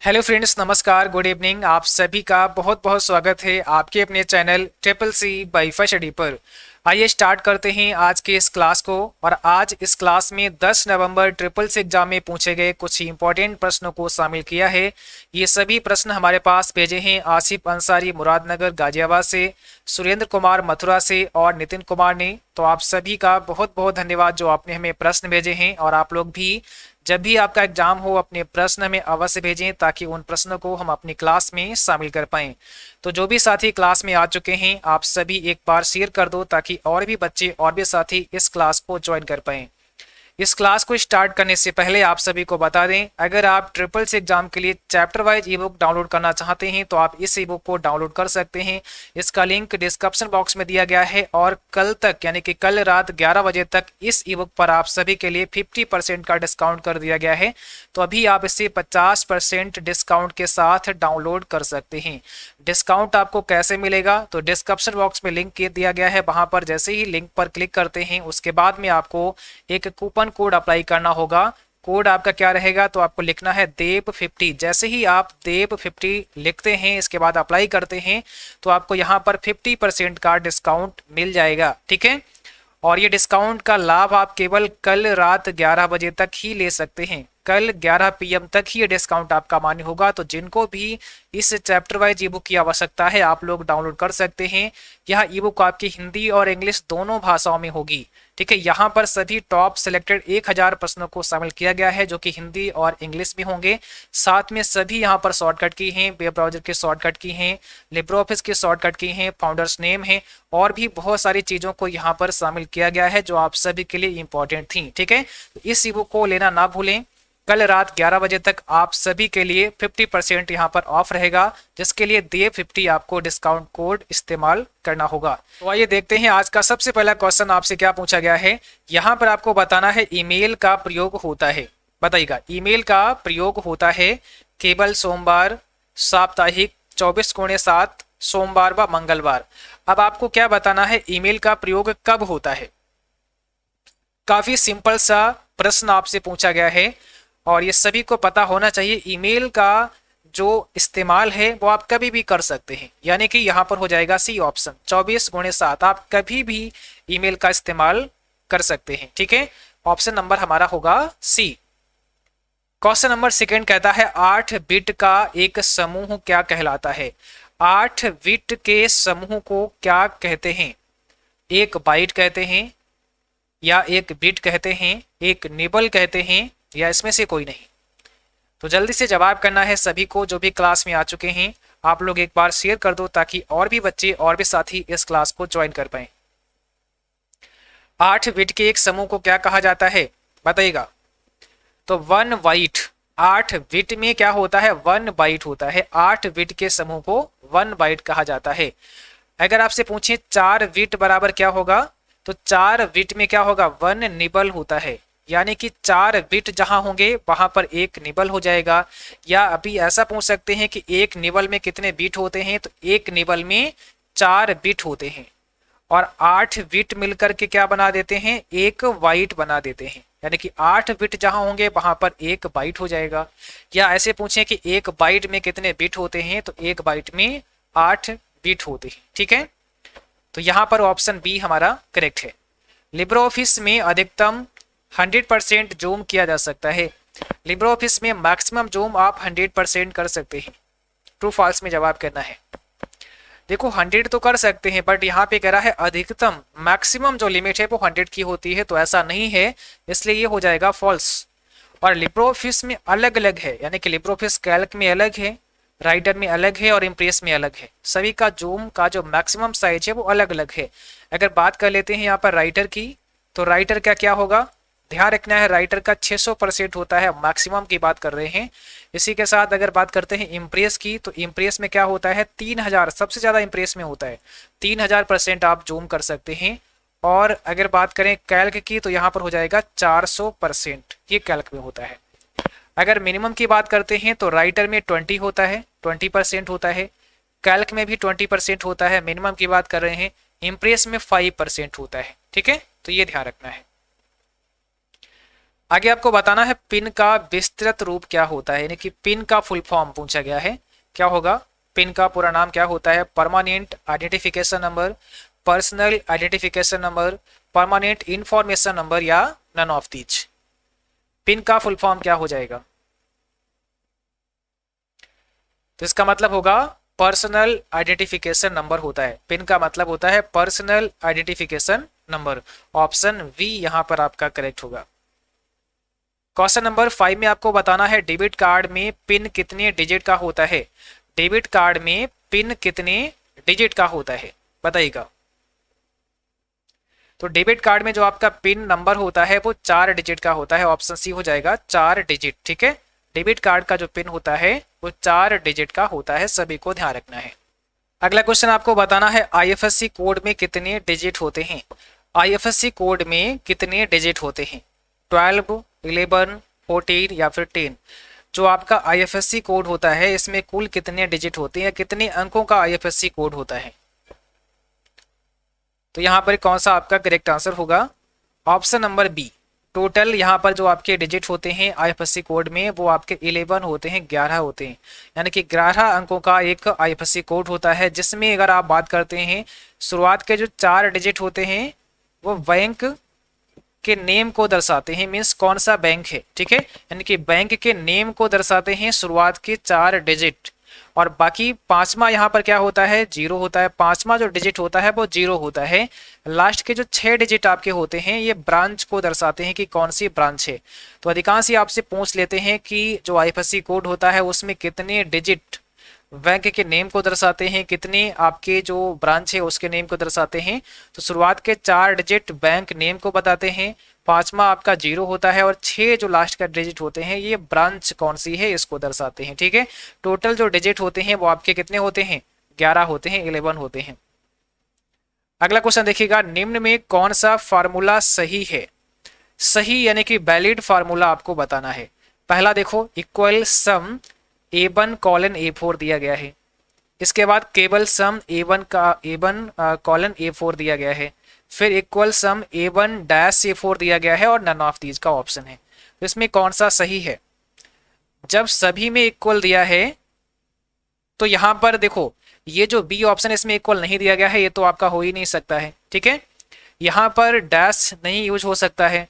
Hello friends, नमस्कार, good evening. आप सभी का बहुत बहुत स्वागत है आपके अपने चैनल ट्रिपल सी बाईफा स्टडी पर। आइए स्टार्ट करते हैं आज के इस क्लास को। और आज इस क्लास में 10 नवंबर ट्रिपल सी एग्जाम में पूछे गए कुछ इंपॉर्टेंट प्रश्नों को शामिल किया है। ये सभी प्रश्न हमारे पास भेजे हैं आसिफ अंसारी मुरादनगर गाजियाबाद से, सुरेंद्र कुमार मथुरा से और नितिन कुमार ने। तो आप सभी का बहुत बहुत धन्यवाद जो आपने हमें प्रश्न भेजे हैं। और आप लोग भी जब भी आपका एग्जाम हो अपने प्रश्न हमें अवश्य भेजें ताकि उन प्रश्नों को हम अपनी क्लास में शामिल कर पाएं। तो जो भी साथी क्लास में आ चुके हैं आप सभी एक बार शेयर कर दो ताकि और भी बच्चे और भी साथी इस क्लास को ज्वाइन कर पाएं। इस क्लास को स्टार्ट करने से पहले आप सभी को बता दें, अगर आप ट्रिपल सी एग्जाम के लिए चैप्टर वाइज ई बुक डाउनलोड करना चाहते हैं तो आप इस ई बुक को डाउनलोड कर सकते हैं। इसका लिंक डिस्क्रिप्शन बॉक्स में दिया गया है। और कल तक यानी कि कल रात 11 बजे तक इस ई बुक पर आप सभी के लिए 50% का डिस्काउंट कर दिया गया है। तो अभी आप इसे 50% डिस्काउंट के साथ डाउनलोड कर सकते हैं। डिस्काउंट आपको कैसे मिलेगा तो डिस्क्रिप्शन बॉक्स में लिंक दिया गया है, वहां पर जैसे ही लिंक पर क्लिक करते हैं उसके बाद में आपको एक कूपन कोड अप्लाई करना होगा। कोड आपका क्या रहेगा तो आपको लिखना है देव50। जैसे ही आप देव50 लिखते हैं इसके बाद अप्लाई करते हैं तो आपको यहाँ पर 50% का डिस्काउंट मिल जाएगा। ठीक है, और ये डिस्काउंट का लाभ आप केवल कल रात 11 बजे तक ही ले सकते हैं। कल 11 PM तक ही ये डिस्काउंट आपका मान्य होगा। तो जिनको भी इस चैप्टर वाइज ई बुक की आवश्यकता है आप लोग डाउनलोड कर सकते हैं। यह ई बुक आपकी हिंदी और इंग्लिश दोनों भाषाओं में होगी। ठीक है, यहाँ पर सभी टॉप सिलेक्टेड 1000 प्रश्नों को शामिल किया गया है जो कि हिंदी और इंग्लिश में होंगे। साथ में सभी यहाँ पर शॉर्टकट की हैं, वेब ब्राउजर के शॉर्टकट की हैं, लिब्रे ऑफिस के शॉर्टकट की हैं, फाउंडर्स नेम है और भी बहुत सारी चीज़ों को यहाँ पर शामिल किया गया है जो आप सभी के लिए इंपॉर्टेंट थी। ठीक है, तो इस ई बुक को लेना ना भूलें। कल रात 11 बजे तक आप सभी के लिए 50% यहाँ पर ऑफ रहेगा, जिसके लिए देव50 आपको डिस्काउंट कोड इस्तेमाल करना होगा। तो आइए देखते हैं आज का सबसे पहला क्वेश्चन आपसे क्या पूछा गया है। यहाँ पर आपको बताना है ईमेल का प्रयोग होता है, बताइएगा, ईमेल का प्रयोग होता है केवल सोमवार, साप्ताहिक, 24x7, सोमवार व मंगलवार। अब आपको क्या बताना है, ईमेल का प्रयोग कब होता है। काफी सिंपल सा प्रश्न आपसे पूछा गया है और ये सभी को पता होना चाहिए। ईमेल का जो इस्तेमाल है वो आप कभी भी कर सकते हैं, यानी कि यहाँ पर हो जाएगा सी ऑप्शन, 24x7 आप कभी भी ईमेल का इस्तेमाल कर सकते हैं। ठीक है, ऑप्शन नंबर हमारा होगा सी। क्वेश्चन नंबर सेकंड कहता है 8 बिट का एक समूह क्या कहलाता है। 8 बिट के समूह को क्या कहते हैं। एक बाइट कहते हैं, या एक बिट कहते हैं, एक निबल कहते हैं, या इसमें से कोई नहीं। तो जल्दी से जवाब करना है सभी को जो भी क्लास में आ चुके हैं। आप लोग एक बार शेयर कर दो ताकि और भी बच्चे और भी साथी इस क्लास को ज्वाइन कर पाए। 8 बिट के एक समूह को क्या कहा जाता है बताइएगा। तो 1 बाइट, 8 बिट में क्या होता है 1 बाइट होता है। 8 बिट के समूह को 1 बाइट कहा जाता है। अगर आपसे पूछे 4 बिट बराबर क्या होगा तो 4 बिट में क्या होगा 1 निबल होता है, यानी कि 4 बिट जहां होंगे वहां पर एक निबल हो जाएगा। या अभी ऐसा पूछ सकते हैं कि एक निबल में कितने बिट होते हैं, तो एक निबल में 4 बिट होते हैं और 8 बिट मिलकर के क्या बना देते हैं, एक बाइट बना देते हैं। यानी कि 8 बिट जहां होंगे वहां पर एक बाइट हो जाएगा। या ऐसे पूछें कि एक बाइट में कितने बिट होते हैं, तो एक बाइट में 8 बिट होते हैं। ठीक है, तो यहाँ पर ऑप्शन बी हमारा करेक्ट है। लिब्रे ऑफिस में अधिकतम 100% जूम किया जा सकता है। लिब्रे ऑफिस में मैक्सिमम जूम आप 100% कर सकते हैं। ट्रू फॉल्स में जवाब करना है। देखो 100 तो कर सकते हैं बट यहाँ पे कह रहा है अधिकतम, मैक्सिमम जो लिमिट है वो 100 की होती है, तो ऐसा नहीं है, इसलिए ये हो जाएगा फॉल्स। और लिब्रे ऑफिस में अलग अलग है, यानी कि लिब्रे ऑफिस कैल्क में अलग है, राइटर में अलग है और इम्प्रेस में अलग है। सभी का जूम का जो मैक्सिमम साइज है वो अलग अलग है। अगर बात कर लेते हैं यहाँ पर राइटर की, तो राइटर का क्या होगा, ध्यान रखना है, राइटर का 600% होता है, मैक्सिमम की बात कर रहे हैं। इसी के साथ अगर बात करते हैं इम्प्रेस की, तो इम्प्रेस में क्या होता है 3000, सबसे ज्यादा इम्प्रेस में होता है, 3000% आप जूम कर सकते हैं। और अगर बात करें कैल्क की तो यहाँ पर हो जाएगा 400%, ये कैल्क में होता है। अगर मिनिमम की बात करते हैं तो राइटर में 20 होता है, 20% होता है, कैल्क में भी 20% होता है, मिनिमम की बात कर रहे हैं, इम्प्रेस में 5% होता है। ठीक है, तो ये ध्यान रखना है। आगे आपको बताना है पिन का विस्तृत रूप क्या होता है, यानी कि पिन का फुल फॉर्म पूछा गया है, क्या होगा? पिन का पूरा नाम क्या होता है? Permanent identification number, personal identification number, permanent information number या नन ऑफ दीज। पिन का फुल फॉर्म क्या हो जाएगा? तो इसका मतलब होगा पर्सनल आइडेंटिफिकेशन नंबर होता है। पिन का मतलब होता है personal identification number. Option B यहां पर आपका करेक्ट होगा। क्वेश्चन नंबर 5 में आपको बताना है डेबिट कार्ड में पिन कितने डिजिट का होता है। डेबिट कार्ड में पिन कितने डिजिट का होता है बताइएगा। तो डेबिट कार्ड में जो आपका पिन नंबर होता है वो 4 डिजिट का होता है। ऑप्शन सी हो जाएगा 4 डिजिट। ठीक है, डेबिट कार्ड का जो पिन होता है वो 4 डिजिट का होता है, सभी को ध्यान रखना है। अगला क्वेश्चन आपको बताना है आईएफएससी कोड में कितने डिजिट होते हैं। आईएफएससी कोड में कितने डिजिट होते हैं? 12, 11, 14 या फिर 10। जो आपका आईएफएससी कोड होता है इसमें कुल कितने डिजिट होते हैं, कितने अंकों का आईएफएससी कोड होता है? तो यहाँ पर कौन सा आपका करेक्ट आंसर होगा? Option number B. टोटल यहाँ पर जो आपके डिजिट होते हैं आईएफएससी कोड में वो आपके 11 होते हैं, 11 होते हैं, यानी कि 11 अंकों का एक आईएफएससी कोड होता है, जिसमें अगर आप बात करते हैं शुरुआत के जो 4 डिजिट होते हैं वो बैंक के नेम को दर्शाते हैं, मीन्स कौन सा बैंक है। ठीक है, यानी कि बैंक के नेम को दर्शाते हैं शुरुआत के 4 डिजिट, और बाकी पांचवा यहाँ पर क्या होता है? 0 होता है। पांचवा जो डिजिट होता है वो 0 होता है। लास्ट के जो 6 डिजिट आपके होते हैं ये ब्रांच को दर्शाते हैं कि कौन सी ब्रांच है। तो अधिकांश ही आपसे पूछ लेते हैं कि जो आईएफएससी कोड होता है उसमें कितने डिजिट बैंक के नेम को दर्शाते हैं, कितने आपके जो ब्रांच है उसके नेम को दर्शाते हैं। तो शुरुआत के 4 डिजिट बैंक नेम को बताते हैं, पांचवा आपका 0 होता है, और 6 जो लास्ट का डिजिट होते हैं ये ब्रांच कौन सी है इसको दर्शाते हैं। ठीक है, टोटल जो डिजिट होते हैं वो आपके कितने होते हैं? 11 होते हैं, 11 होते हैं। अगला क्वेश्चन देखिएगा, निम्न में कौन सा फार्मूला सही है? सही यानी कि वैलिड फार्मूला आपको बताना है। पहला देखो, इक्वल सम A1 कॉलन A4 दिया गया है। इसके बाद केवल सम A1 का A1 कॉलन A4 दिया गया है। फिर इक्वल सम A1 डैश A4 दिया गया है, और नन ऑफ दीज का ऑप्शन है। तो इसमें कौन सा सही है? जब सभी में इक्वल दिया है तो यहां पर देखो ये जो बी ऑप्शन इसमें इक्वल नहीं दिया गया है, ये तो आपका हो ही नहीं सकता है। ठीक है, यहां पर डैश नहीं यूज हो सकता है,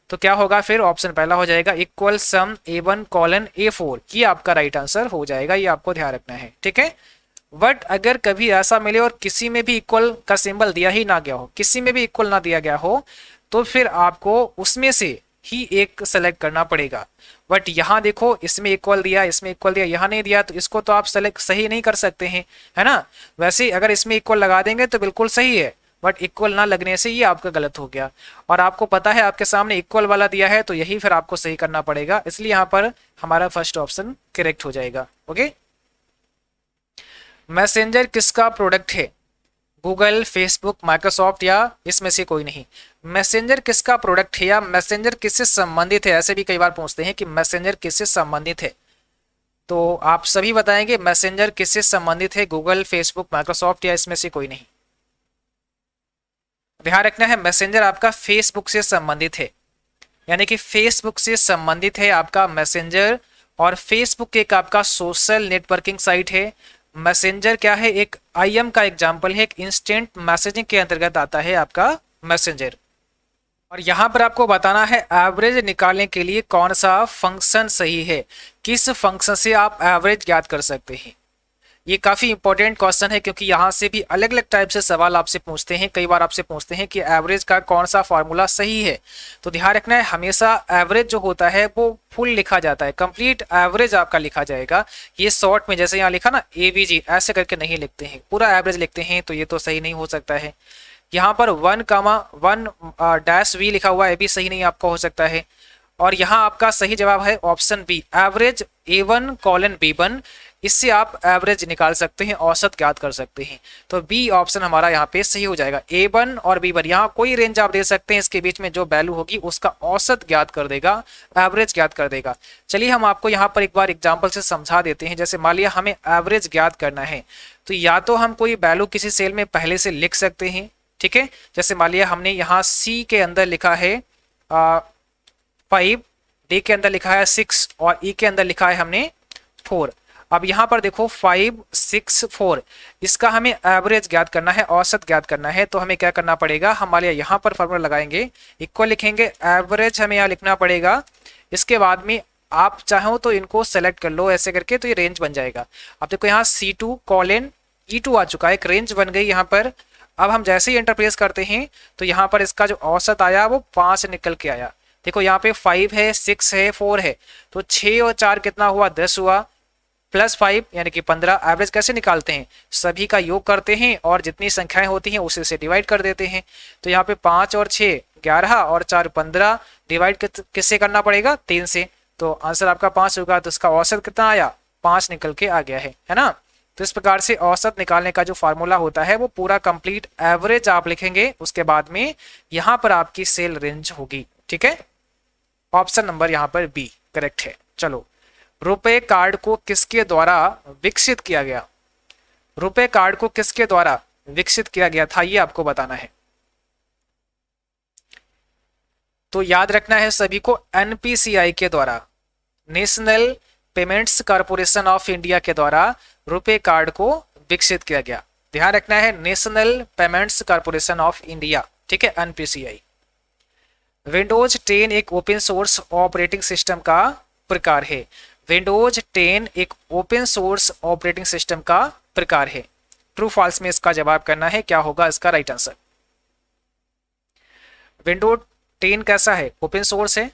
तो क्या होगा फिर? ऑप्शन पहला हो जाएगा इक्वल सम A1 कॉलन A4, ये आपका राइट आंसर हो जाएगा। ये आपको ध्यान रखना है। ठीक है, बट अगर कभी ऐसा मिले और किसी में भी इक्वल का सिंबल दिया ही ना गया हो, किसी में भी इक्वल ना दिया गया हो, तो फिर आपको उसमें से ही एक सेलेक्ट करना पड़ेगा। बट यहाँ देखो इसमें इक्वल दिया, इसमें इक्वल दिया, यहाँ नहीं दिया, तो इसको तो आप सेलेक्ट सही नहीं कर सकते हैं, है ना। वैसे अगर इसमें इक्वल लगा देंगे तो बिल्कुल सही है, बट इक्वल ना लगने से ये आपका गलत हो गया। और आपको पता है आपके सामने इक्वल वाला दिया है, तो यही फिर आपको सही करना पड़ेगा। इसलिए यहाँ पर हमारा फर्स्ट ऑप्शन करेक्ट हो जाएगा। ओके, मैसेंजर किसका प्रोडक्ट है? गूगल, फेसबुक, माइक्रोसॉफ्ट या इसमें से कोई नहीं। मैसेंजर किसका प्रोडक्ट है या मैसेंजर किससे संबंधित है? ऐसे भी कई बार पूछते हैं कि मैसेंजर किससे संबंधित है, तो आप सभी बताएंगे मैसेंजर किससे संबंधित है, गूगल, फेसबुक, माइक्रोसॉफ्ट या इसमें से कोई नहीं। ध्यान रखना है मैसेंजर आपका फेसबुक से संबंधित है, यानी कि फेसबुक से संबंधित है आपका मैसेंजर। और फेसबुक एक आपका सोशल नेटवर्किंग साइट है। मैसेंजर क्या है? एक आईएम का एग्जांपल है, एक इंस्टेंट मैसेजिंग के अंतर्गत आता है आपका मैसेंजर। और यहाँ पर आपको बताना है एवरेज निकालने के लिए कौन सा फंक्शन सही है, किस फंक्शन से आप एवरेज ज्ञात कर सकते हैं। ये काफी इंपॉर्टेंट क्वेश्चन है, क्योंकि यहाँ से भी अलग अलग टाइप से सवाल आपसे पूछते हैं। कई बार आपसे पूछते हैं कि एवरेज का कौन सा फॉर्मूला सही है, तो ध्यान रखना है हमेशा एवरेज जो होता है वो फुल लिखा जाता है, कंप्लीट एवरेज आपका लिखा जाएगा। ये शॉर्ट में जैसे यहाँ लिखा ना AVG ऐसे करके नहीं लिखते हैं, पूरा एवरेज लिखते हैं, तो ये तो सही नहीं हो सकता है। यहाँ पर 1,1-V लिखा हुआ है, भी सही नहीं आपका हो सकता है। और यहाँ आपका सही जवाब है option B, average A1 colon B1, इससे आप एवरेज निकाल सकते हैं, औसत ज्ञात कर सकते हैं। तो बी ऑप्शन हमारा यहाँ पे सही हो जाएगा। A1 और B1 यहाँ कोई रेंज आप दे सकते हैं, इसके बीच में जो वैल्यू होगी उसका औसत ज्ञात कर देगा, एवरेज ज्ञात कर देगा। चलिए हम आपको यहाँ पर एक बार एग्जाम्पल से समझा देते हैं। जैसे मान लिया हमें एवरेज ज्ञात करना है, तो या तो हम कोई वैल्यू किसी सेल में पहले से लिख सकते हैं। ठीक है, जैसे मान लिया हमने यहाँ C के अंदर लिखा है 5 डी के अंदर लिखा है 6 और ई के अंदर लिखा है हमने 4। अब यहाँ पर देखो 5 6 4, इसका हमें एवरेज ज्ञात करना है, औसत ज्ञात करना है। तो हमें क्या करना पड़ेगा, हमारे यहाँ पर फॉर्मूला लगाएंगे, इक्वल लिखेंगे, एवरेज हमें यहाँ लिखना पड़ेगा। इसके बाद में आप चाहो तो इनको सेलेक्ट कर लो ऐसे करके, तो ये रेंज बन जाएगा। अब देखो यहाँ C2 कॉलन E2 आ चुका है, एक रेंज बन गई यहाँ पर। अब हम जैसे ही इंटरप्रेस करते हैं तो यहाँ पर इसका जो औसत आया वो 5 निकल के आया। देखो यहाँ पे 5 है, 6 है, 4 है, तो 6 और 4 कितना हुआ, 10 हुआ, प्लस 5 यानी कि 15। एवरेज कैसे निकालते हैं, सभी का योग करते हैं और जितनी संख्याएं होती हैं उसे से डिवाइड कर देते हैं। तो यहाँ पे 5 और 6 11 और 4 15, डिवाइड किससे करना पड़ेगा, 3 से। तो आंसर आपका 5 होगा। तो इसका औसत कितना आया, 5 निकल के आ गया है ना। तो इस प्रकार से औसत निकालने का जो फार्मूला होता है वो पूरा कंप्लीट एवरेज आप लिखेंगे, उसके बाद में यहाँ पर आपकी सेल रेंज होगी। ठीक है, ऑप्शन नंबर यहाँ पर बी करेक्ट है। चलो, रुपए कार्ड को किसके द्वारा विकसित किया गया, रुपए कार्ड को किसके द्वारा विकसित किया गया था, ये आपको बताना है। तो याद रखना है सभी को, एनपीसीआई के द्वारा, national payments corporation of India के द्वारा रुपए कार्ड को विकसित किया गया। ध्यान रखना है, national payments corporation of India, ठीक है, एनपीसीआई। विंडोज 10 एक ओपन सोर्स ऑपरेटिंग सिस्टम का प्रकार है। विंडोज 10 एक ओपन सोर्स ऑपरेटिंग सिस्टम का प्रकार है। ट्रू फॉल्स में इसका जवाब करना है, क्या होगा इसका राइट आंसर। विंडोज 10 कैसा है, ओपन सोर्स है,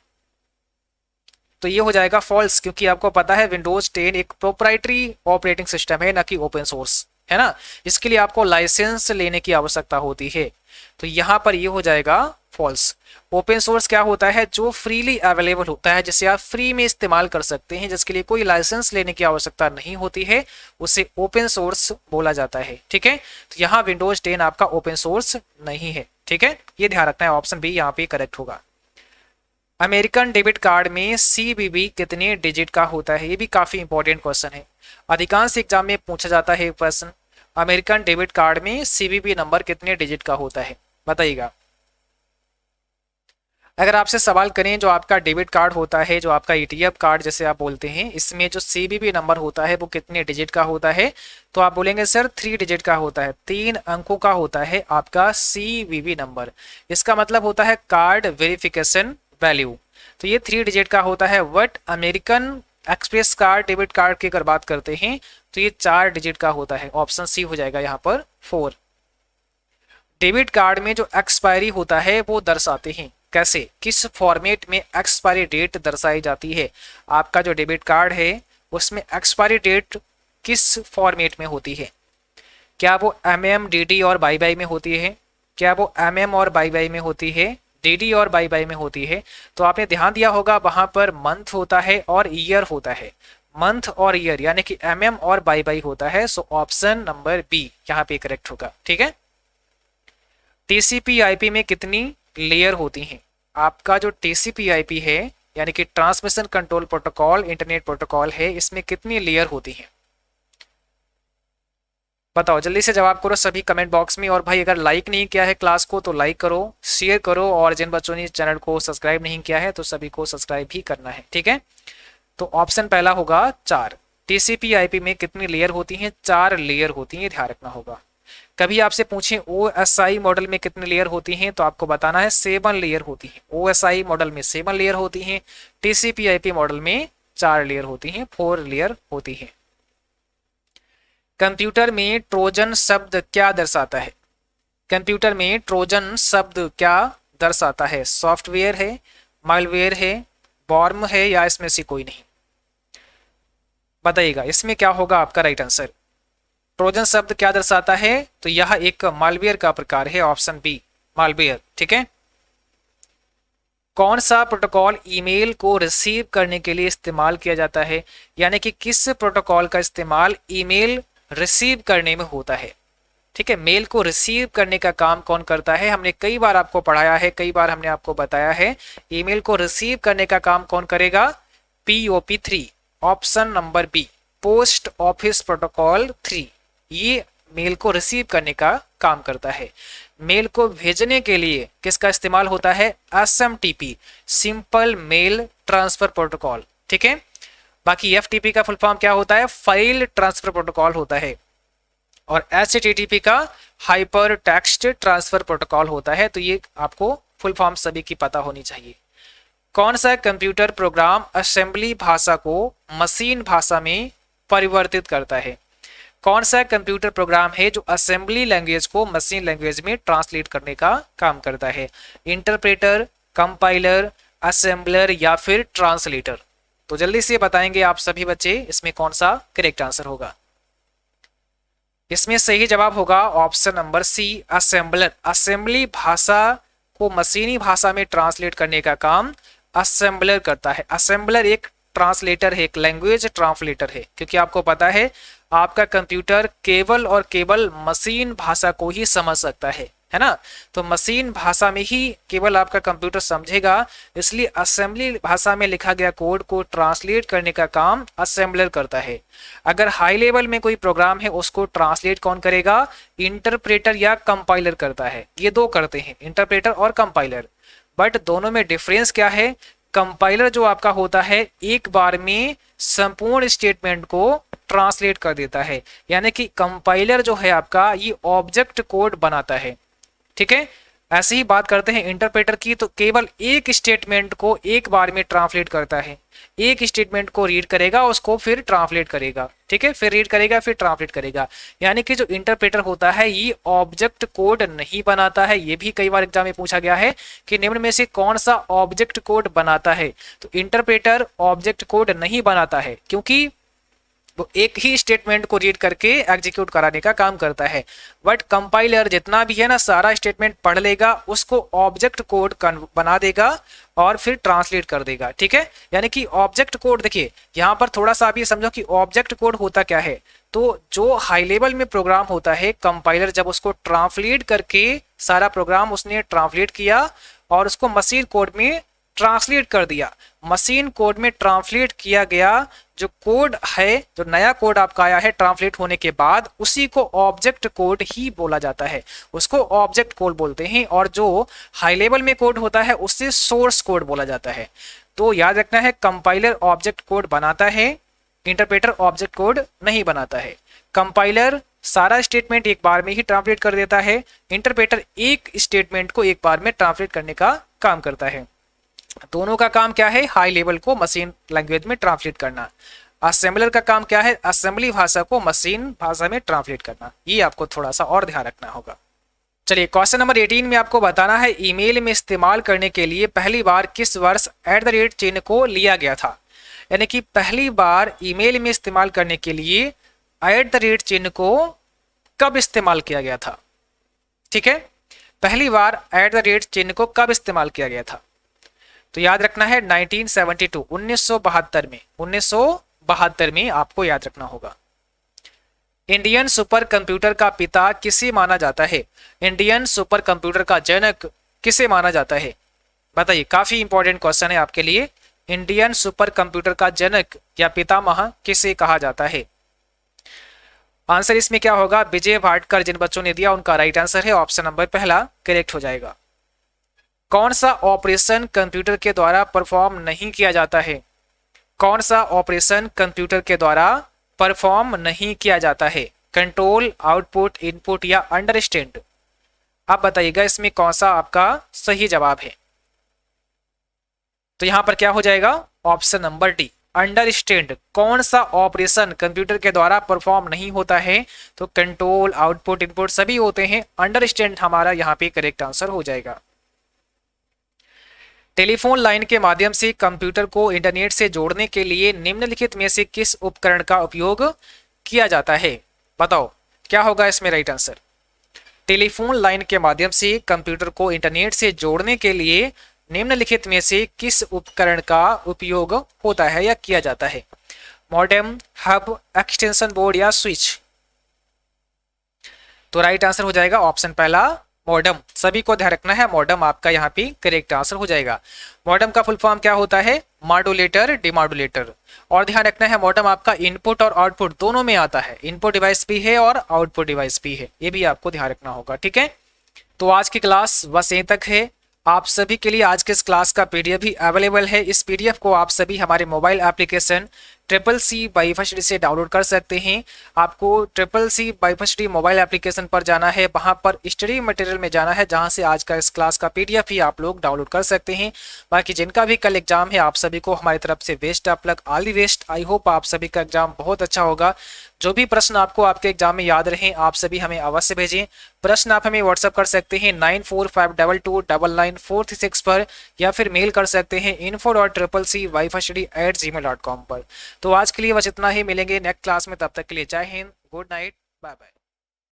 तो ये हो जाएगा फॉल्स, क्योंकि आपको पता है विंडोज 10 एक प्रोप्राइटरी ऑपरेटिंग सिस्टम है, ना कि ओपन सोर्स, है ना। इसके लिए आपको लाइसेंस लेने की आवश्यकता होती है, तो यहां पर ये हो जाएगा फॉल्स। ओपन सोर्स क्या होता है, जो फ्रीली अवेलेबल होता है, जिसे आप फ्री में इस्तेमाल कर सकते हैं, जिसके लिए कोई लाइसेंस लेने की आवश्यकता नहीं होती है, उसे ओपन सोर्स बोला जाता है। ठीक है, तो यहाँ विंडोज 10 आपका ओपन सोर्स नहीं है। ठीक है, ये ध्यान रखना है, ऑप्शन बी यहाँ पे करेक्ट होगा। अमेरिकन डेबिट कार्ड में CVV कितने डिजिट का होता है, ये भी काफी इंपॉर्टेंट क्वेश्चन है, अधिकांश एग्जाम में पूछा जाता है प्रश्न। अमेरिकन डेबिट कार्ड में CVV नंबर कितने डिजिट का होता है, बताइएगा। अगर आपसे सवाल करें, जो आपका डेबिट कार्ड होता है, जो आपका ETF कार्ड जैसे आप बोलते हैं, इसमें जो CVV नंबर होता है वो कितने डिजिट का होता है, तो आप बोलेंगे सर 3 डिजिट का होता है, 3 अंकों का होता है आपका CVV नंबर। इसका मतलब होता है कार्ड वेरिफिकेशन वैल्यू, तो ये 3 डिजिट का होता है। But American express card debit card की अगर बात करते हैं तो ये 4 डिजिट का होता है। ऑप्शन सी हो जाएगा यहाँ पर 4। डेबिट कार्ड में जो एक्सपायरी होता है वो दर्शाते हैं, कैसे, किस फॉर्मेट में एक्सपायरी डेट दर्शाई जाती है। आपका जो डेबिट कार्ड है उसमें एक्सपायरी डेट किस फॉर्मेट में होती है, क्या वो DD और बाई में होती है, क्या वो और बाई में होती है, DD और बाई में होती है। तो आपने ध्यान दिया होगा वहां पर मंथ होता है और ईयर होता है, मंथ और ईयर यानी कि और बाई होता है। सो ऑप्शन नंबर बी यहाँ पे करेक्ट होगा। ठीक है, TCP/IP में कितनी लेयर होती हैं, आपका जो TCP/IP है यानी कि transmission control protocol internet protocol है, इसमें कितनी लेयर होती हैं, बताओ जल्दी से जवाब करो सभी कमेंट बॉक्स में। और भाई अगर लाइक नहीं किया है क्लास को तो लाइक करो, शेयर करो, और जिन बच्चों ने चैनल को सब्सक्राइब नहीं किया है तो सभी को सब्सक्राइब भी करना है। ठीक है, तो ऑप्शन पहला होगा 4। TCP/IP में कितनी लेयर होती हैं, 4 लेयर होती हैं, ध्यान रखना होगा। कभी आपसे पूछें OSI मॉडल में कितनी लेयर होती हैं, तो आपको बताना है 7 लेयर होती हैं। OSI मॉडल में 7 लेयर होती हैं, TCP/IP मॉडल में 4 लेयर होती हैं, 4 लेयर होती हैं। कंप्यूटर में ट्रोजन शब्द क्या दर्शाता है, कंप्यूटर में ट्रोजन शब्द क्या दर्शाता है, सॉफ्टवेयर है, मालवेयर है, वॉर्म है, या इसमें से कोई नहीं, बताइएगा इसमें क्या होगा आपका राइट आंसर। ट्रोजन शब्द क्या दर्शाता है, तो यह एक मालवेयर का प्रकार है, ऑप्शन बी मालवेयर। ठीक है, कौन सा प्रोटोकॉल ईमेल को रिसीव करने के लिए इस्तेमाल किया जाता है, यानी कि किस प्रोटोकॉल का इस्तेमाल ईमेल रिसीव करने में होता है। ठीक है, मेल को रिसीव करने का काम कौन करता है, हमने कई बार आपको पढ़ाया है, कई बार हमने आपको बताया है, ईमेल को रिसीव करने का काम कौन करेगा, POP3, option number B post office protocol 3, ये मेल को रिसीव करने का काम करता है। मेल को भेजने के लिए किसका इस्तेमाल होता है, SMTP, simple mail transfer protocol, ठीक है। बाकी एफटीपी का फुल फॉर्म क्या होता है, फाइल ट्रांसफर प्रोटोकॉल होता है, और एचटीटीपी का हाइपर टेक्स्ट ट्रांसफर प्रोटोकॉल होता है। तो ये आपको फुल फॉर्म सभी की पता होनी चाहिए। कौन सा कंप्यूटर प्रोग्राम असेंबली भाषा को मशीन भाषा में परिवर्तित करता है? कौन सा कंप्यूटर प्रोग्राम है जो असेंबली लैंग्वेज को मशीन लैंग्वेज में ट्रांसलेट करने का काम करता है? इंटरप्रेटर, कंपाइलर, असेंबलर या फिर ट्रांसलेटर? तो जल्दी से बताएंगे आप सभी बच्चे इसमें कौन सा करेक्ट आंसर होगा। इसमें सही जवाब होगा option number C, assembler. Assembly भाषा को मशीनी भाषा में ट्रांसलेट करने का काम असेंबलर करता है। असेंबलर एक ट्रांसलेटर है, एक लैंग्वेज ट्रांसलेटर है, क्योंकि आपको पता है आपका कंप्यूटर केवल और केवल मशीन भाषा को ही समझ सकता है ना। तो मशीन भाषा में ही केवल आपका कंप्यूटर समझेगा, इसलिए असेंबली भाषा में लिखा गया कोड को ट्रांसलेट करने का काम असेंबलर करता है। अगर हाई लेवल में कोई प्रोग्राम है उसको ट्रांसलेट कौन करेगा? इंटरप्रेटर या कंपाइलर करता है। ये दो करते हैं, इंटरप्रेटर और कंपाइलर, बट दोनों में डिफरेंस क्या है? कंपाइलर जो आपका होता है एक बार में संपूर्ण स्टेटमेंट को ट्रांसलेट कर देता है, यानी कि कंपाइलर जो है आपका ये ऑब्जेक्ट कोड बनाता है, ठीक है। ऐसे ही बात करते हैं इंटरप्रेटर की, तो केवल एक स्टेटमेंट को एक बार में ट्रांसलेट करता है। एक स्टेटमेंट को रीड करेगा, उसको फिर ट्रांसलेट करेगा, ठीक है, फिर रीड करेगा, फिर ट्रांसलेट करेगा। यानी कि जो इंटरप्रेटर होता है ये ऑब्जेक्ट कोड नहीं बनाता है। ये भी कई बार एग्जाम में पूछा गया है कि निम्न में से कौन सा ऑब्जेक्ट कोड बनाता है? तो इंटरप्रेटर ऑब्जेक्ट कोड नहीं बनाता है, क्योंकि वो एक ही स्टेटमेंट को रीड करके एग्जीक्यूट कराने का काम करता है। बट कंपाइलर जितना भी है ना सारा स्टेटमेंट पढ़ लेगा, उसको ऑब्जेक्ट कोड बना देगा और फिर ट्रांसलेट कर देगा, ठीक है। यानी कि ऑब्जेक्ट कोड, देखिए यहाँ पर थोड़ा सा आप ये समझो कि ऑब्जेक्ट कोड होता क्या है। तो जो हाई लेवल में प्रोग्राम होता है, कंपाइलर जब उसको ट्रांसलेट करके सारा प्रोग्राम उसने ट्रांसलेट किया और उसको मशीन कोड में ट्रांसलेट कर दिया। मशीन कोड में ट्रांसलेट किया गया जो कोड है, जो नया कोड आपका आया है ट्रांसलेट होने के बाद, उसी को ऑब्जेक्ट कोड ही बोला जाता है, उसको ऑब्जेक्ट कोड बोलते हैं। और जो हाई लेवल में कोड होता है उससे सोर्स कोड बोला जाता है। तो याद रखना है, कंपाइलर ऑब्जेक्ट कोड बनाता है, इंटरप्रेटर ऑब्जेक्ट कोड नहीं बनाता है। कंपाइलर सारा स्टेटमेंट एक बार में ही ट्रांसलेट कर देता है, इंटरप्रेटर एक स्टेटमेंट को एक बार में ट्रांसलेट करने का काम करता है। दोनों का काम क्या है? हाई लेवल को मशीन लैंग्वेज में ट्रांसलेट करना। असेंबलर का काम क्या है? असेंबली भाषा को मशीन भाषा में ट्रांसलेट करना। ये आपको थोड़ा सा और ध्यान रखना होगा। चलिए क्वेश्चन नंबर 18 में आपको बताना है ईमेल में इस्तेमाल करने के लिए पहली बार किस वर्ष @ चिन्ह को लिया गया था? यानी कि पहली बार ईमेल में इस्तेमाल करने के लिए @ चिन्ह को कब इस्तेमाल किया गया था? ठीक है, पहली बार @ चिन्ह को कब इस्तेमाल किया गया था? तो याद रखना है 1972, 1972 में, 1972 में आपको याद रखना होगा। इंडियन सुपर कंप्यूटर का पिता किसे माना जाता है? इंडियन सुपर कंप्यूटर का जनक किसे माना जाता है? बताइए, काफी इंपॉर्टेंट क्वेश्चन है आपके लिए। इंडियन सुपर कंप्यूटर का जनक या पितामह किसे कहा जाता है? आंसर इसमें क्या होगा? विजय भाटकर। जिन बच्चों ने दिया उनका राइट आंसर है ऑप्शन नंबर पहला करेक्ट हो जाएगा। कौन सा ऑपरेशन कंप्यूटर के द्वारा परफॉर्म नहीं किया जाता है? कौन सा ऑपरेशन कंप्यूटर के द्वारा परफॉर्म नहीं किया जाता है? कंट्रोल, आउटपुट, इनपुट या अंडरस्टैंड? आप बताइएगा इसमें कौन सा आपका सही जवाब है। तो यहां पर क्या हो जाएगा? Option number D, understand. कौन सा ऑपरेशन कंप्यूटर के द्वारा परफॉर्म नहीं होता है? तो कंट्रोल, आउटपुट, इनपुट सभी होते हैं, अंडरस्टैंड हमारा यहाँ पे करेक्ट आंसर हो जाएगा। टेलीफोन लाइन के माध्यम से कंप्यूटर को इंटरनेट से जोड़ने के लिए निम्नलिखित में से किस उपकरण का उपयोग किया जाता है? बताओ क्या होगा इसमें राइट आंसर। टेलीफोन लाइन के माध्यम से कंप्यूटर को इंटरनेट से जोड़ने के लिए निम्नलिखित में से किस उपकरण का उपयोग होता है या किया जाता है? मॉडेम, हब, एक्सटेंशन बोर्ड या स्विच? तो राइट आंसर हो जाएगा ऑप्शन पहला, मॉडेम। सभी को ध्यान रखना है, मॉडेम आपका यहाँ पे करेक्ट आंसर हो जाएगा। मॉडेम का फुल फॉर्म क्या होता है? Modulator, demodulator. और ध्यान रखना है मॉडेम आपका इनपुट और आउटपुट दोनों में आता है, इनपुट डिवाइस भी है और आउटपुट डिवाइस भी है, ये भी आपको ध्यान रखना होगा। ठीक है, तो आज की क्लास बस यहीं तक है। आप सभी के लिए आज के इस क्लास का पीडीएफ भी अवेलेबल है। इस पीडीएफ को आप सभी हमारे mobile application triple C by first से डाउनलोड कर सकते हैं। आपको triple C by first mobile application पर जाना है, वहां पर स्टडी मटेरियल में जाना है, जहां से आज का इस क्लास का पीडीएफ ही आप लोग डाउनलोड कर सकते हैं। बाकी जिनका भी कल एग्जाम है, आप सभी को हमारी तरफ से best of luck, all the best. I hope आप सभी का एग्जाम बहुत अच्छा होगा। जो भी प्रश्न आपको आपके एग्जाम में याद रहे, आप सभी हमें अवश्य भेजें। प्रश्न आप हमें व्हाट्सअप कर सकते हैं 9452299436 पर, या फिर मेल कर सकते हैं info.cc@gmail.com पर। तो आज के लिए बस इतना ही, मिलेंगे नेक्स्ट क्लास में, तब तक के लिए Jai Hind, good night, bye bye.